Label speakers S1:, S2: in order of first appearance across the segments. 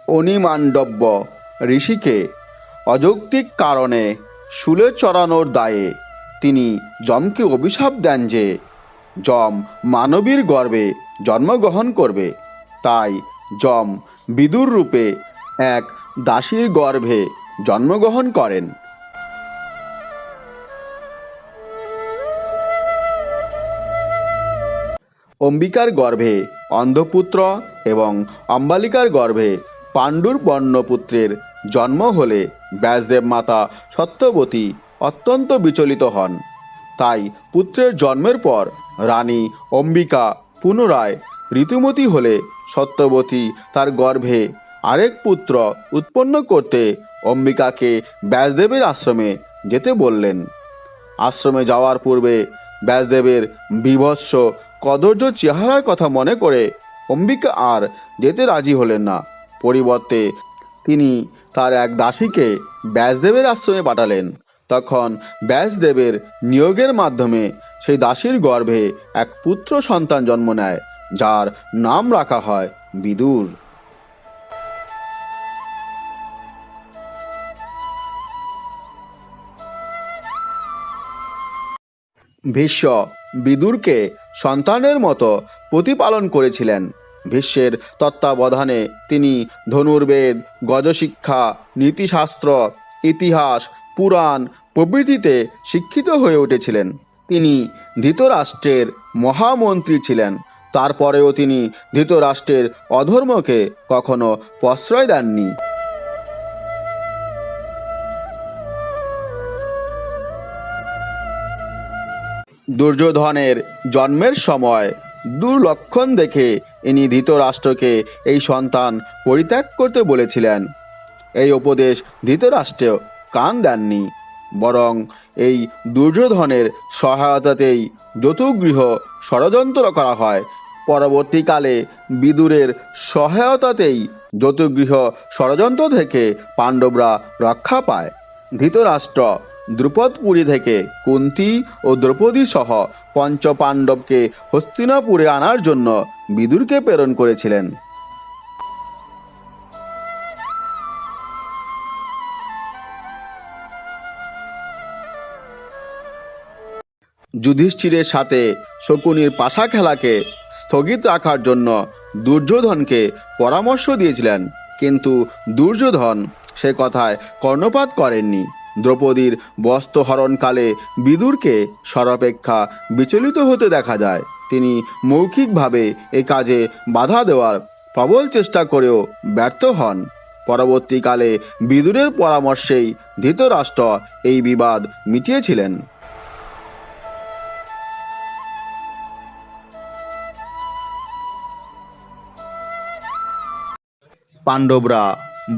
S1: অনিমান্ডব্য ঋষিকে অযৌক্তিক কারণে শুলে চড়ানোর দায়ে তিনি যমকে অভিশাপ দেন যে যম মানবীর গর্ভে জন্মগ্রহণ করবে। তাই যম বিদুর রূপে এক দাসীর গর্ভে জন্মগ্রহণ করেন। অম্বিকার গর্ভে অন্ধপুত্র এবং অম্বালিকার গর্ভে পাণ্ডুর বর্ণপুত্রের জন্ম হলে ব্যাসদেব মাতা সত্যবতী অত্যন্ত বিচলিত হন। তাই পুত্রের জন্মের পর রানী অম্বিকা পুনরায় ঋতুমতী হলে সত্যবতী তার গর্ভে আরেক পুত্র উৎপন্ন করতে অম্বিকাকে ব্যাসদেবের আশ্রমে যেতে বললেন। আশ্রমে যাওয়ার পূর্বে ব্যাসদেবের বীভৎস কদর্য চেহারার কথা মনে করে অম্বিকা আর যেতে রাজি হলেন না। পরিবর্তে তিনি তার এক দাসীকে ব্যাসদেবের আশ্রমে পাঠালেন। তখন ব্যাসদেবের নিয়োগের মাধ্যমে সেই দাসীর গর্ভে এক পুত্র সন্তান জন্ম নেয়, যার নাম রাখা হয় বিদুর। ভীষ্ম বিদুরকে সন্তানের মতো প্রতিপালন করেছিলেন। ভীষ্মের তত্ত্বাবধানে তিনি ধনুর্বেদ, গজশিক্ষা, নীতিশাস্ত্র, ইতিহাস, পুরাণ প্রভৃতিতে শিক্ষিত হয়ে উঠেছিলেন। তিনি ধৃতরাষ্ট্রের মহামন্ত্রী ছিলেন। তারপরেও তিনি ধৃতরাষ্ট্রের অধর্মকে কখনো প্রশ্রয় দেননি। দুর্যোধনের জন্মের সময় দুর্লক্ষণ দেখে ইনি ধৃতরাষ্ট্রকে এই সন্তান পরিত্যাগ করতে বলেছিলেন। এই উপদেশ ধৃতরাষ্ট্র কান দেননি, বরং এই দুর্যোধনের সহায়তাতেই যতুগৃহ ষড়যন্ত্র করা হয়। পরবর্তীকালে বিদুরের সহায়তাতেই যতুগৃহ ষড়যন্ত্র থেকে পাণ্ডবরা রক্ষা পায়। ধৃতরাষ্ট্র দ্রুপদপুরী থেকে কুন্তী ও দ্রৌপদী সহ পঞ্চ পাণ্ডবকে হস্তিনাপুরে আনার জন্য বিদুরকে প্রেরণ করেছিলেন। যুধিষ্ঠিরের সাথে শকুনির পাশা খেলাকে স্থগিত রাখার জন্য দুর্যোধনকে পরামর্শ দিয়েছিলেন, কিন্তু দুর্যোধন সে কথায় কর্ণপাত করেননি। দ্রৌপদীর বস্ত্রহরণকালে বিদুরকে সর্বাপেক্ষা বিচলিত হতে দেখা যায়। তিনি মৌখিকভাবে এ কাজে বাধা দেওয়ার প্রবল চেষ্টা করেও ব্যর্থ হন। পরবর্তীকালে বিদুরের পরামর্শেই ধৃতরাষ্ট্র এই বিবাদ মিটিয়েছিলেন। পাণ্ডবরা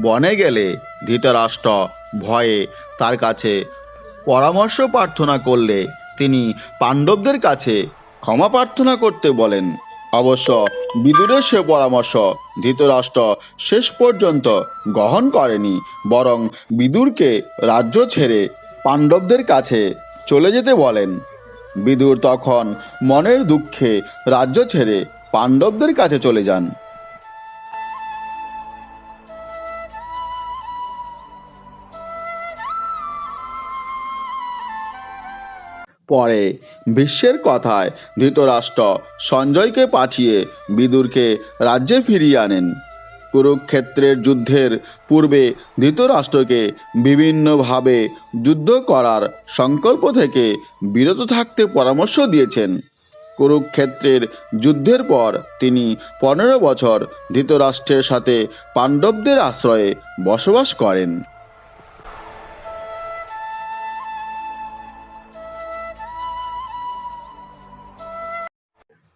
S1: বনে গেলে ধৃতরাষ্ট্র ভয়ে তার কাছে পরামর্শ প্রার্থনা করলে তিনি পাণ্ডবদের কাছে ক্ষমা প্রার্থনা করতে বলেন। অবশ্য বিদুরের সে পরামর্শ ধৃতরাষ্ট্র শেষ পর্যন্ত গ্রহণ করেনি, বরং বিদুরকে রাজ্য ছেড়ে পাণ্ডবদের কাছে চলে যেতে বলেন। বিদুর তখন মনের দুঃখে রাজ্য ছেড়ে পাণ্ডবদের কাছে চলে যান। পরে ভীষ্মের কথায় ধৃতরাষ্ট্র সঞ্জয়কে পাঠিয়ে বিদুরকে রাজ্যে ফিরিয়ে আনেন। কুরুক্ষেত্রের যুদ্ধের পূর্বে ধৃতরাষ্ট্রকে বিভিন্নভাবে যুদ্ধ করার সংকল্প থেকে বিরত থাকতে পরামর্শ দিয়েছেন। কুরুক্ষেত্রের যুদ্ধের পর তিনি 15 বছর ধৃতরাষ্ট্রের সাথে পাণ্ডবদের আশ্রয়ে বসবাস করেন।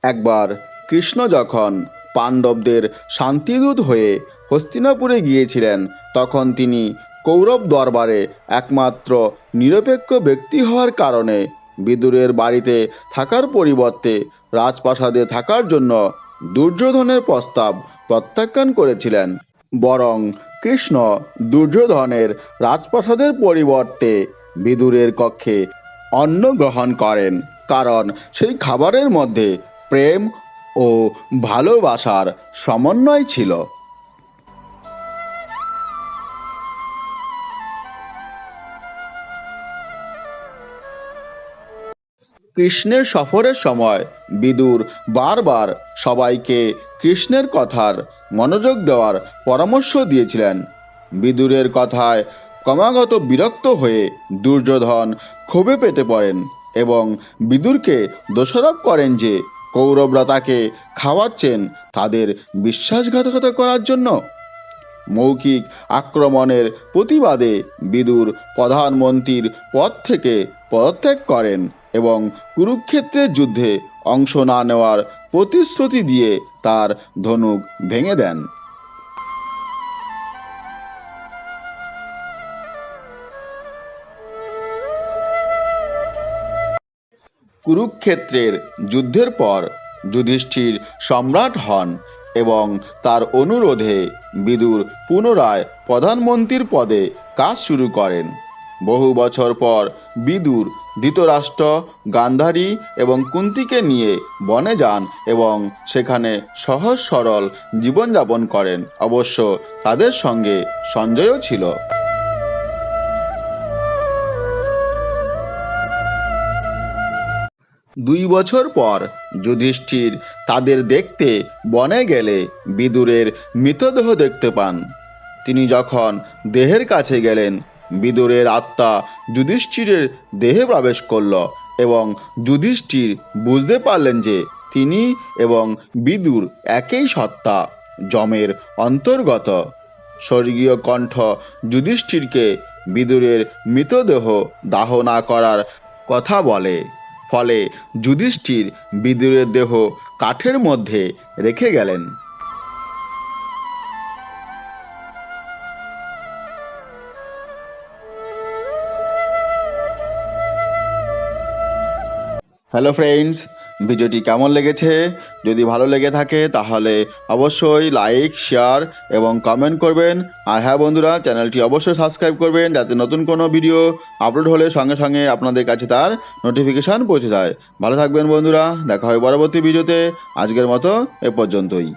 S1: একবার কৃষ্ণ যখন পাণ্ডবদের শান্তিদূত হয়ে হস্তিনাপুরে গিয়েছিলেন, তখন তিনি কৌরব দরবারে একমাত্র নিরপেক্ষ ব্যক্তি হওয়ার কারণে বিদুরের বাড়িতে থাকার পরিবর্তে রাজপ্রাসাদে থাকার জন্য দুর্যোধনের প্রস্তাব প্রত্যাখ্যান করেছিলেন। বরং কৃষ্ণ দুর্যোধনের রাজপ্রাসাদের পরিবর্তে বিদুরের কক্ষে অন্ন গ্রহণ করেন, কারণ সেই খাবারের মধ্যে প্রেম ও ভালোবাসার সমন্বয় ছিল। কৃষ্ণের সফরের সময় বিদুর বারবার সবাইকে কৃষ্ণের কথার মনোযোগ দেওয়ার পরামর্শ দিয়েছিলেন। বিদুরের কথায় ক্রমাগত বিরক্ত হয়ে দুর্যোধন ক্ষোভে পেটে পড়েন এবং বিদুরকে দোষারোপ করেন যে কৌরবরা তাকে খাওয়াচ্ছেন তাদের বিশ্বাসঘাতকতা করার জন্য। মৌখিক আক্রমণের প্রতিবাদে বিদুর প্রধানমন্ত্রীর পদ থেকে পদত্যাগ করেন এবং কুরুক্ষেত্রের যুদ্ধে অংশ না নেওয়ার প্রতিশ্রুতি দিয়ে তার ধনুক ভেঙে দেন। কুরুক্ষেত্রের যুদ্ধের পর যুধিষ্ঠির সম্রাট হন এবং তার অনুরোধে বিদুর পুনরায় প্রধানমন্ত্রীর পদে কাজ শুরু করেন। বহু বছর পর বিদুর ধৃতরাষ্ট্র, গান্ধারী এবং কুন্তিকে নিয়ে বনে যান এবং সেখানে সহজ সরল জীবনযাপন করেন। অবশ্য তাদের সঙ্গে সঞ্জয়ও ছিল। 2 বছর পর যুধিষ্ঠির তাদের দেখতে বনে গেলে বিদুরের মৃতদেহ দেখতে পান। তিনি যখন দেহের কাছে গেলেন, বিদুরের আত্মা যুধিষ্ঠিরের দেহে প্রবেশ করল এবং যুধিষ্ঠির বুঝতে পারলেন যে তিনি এবং বিদুর একই সত্তা, যমের অন্তর্গত। স্বর্গীয় কণ্ঠ যুধিষ্ঠিরকে বিদুরের মৃতদেহ দাহ না করার কথা বলে। ফলে যুধিষ্ঠির বিদুরের দেহ কাঠের মধ্যে রেখে গেলেন। হ্যালো ফ্রেন্ডস, ভিডিওটি কেমন লেগেছে? যদি ভালো লেগে থাকে তাহলে অবশ্যই লাইক, শেয়ার এবং কমেন্ট করবেন। আর হ্যাঁ বন্ধুরা, চ্যানেলটি অবশ্যই সাবস্ক্রাইব করবেন যাতে নতুন কোনো ভিডিও আপলোড হলে সঙ্গে সঙ্গে আপনাদের কাছে তার নোটিফিকেশান পৌঁছে যায়। ভালো থাকবেন বন্ধুরা, দেখা হয় পরবর্তী ভিডিওতে। আজকের মতো এ পর্যন্তই।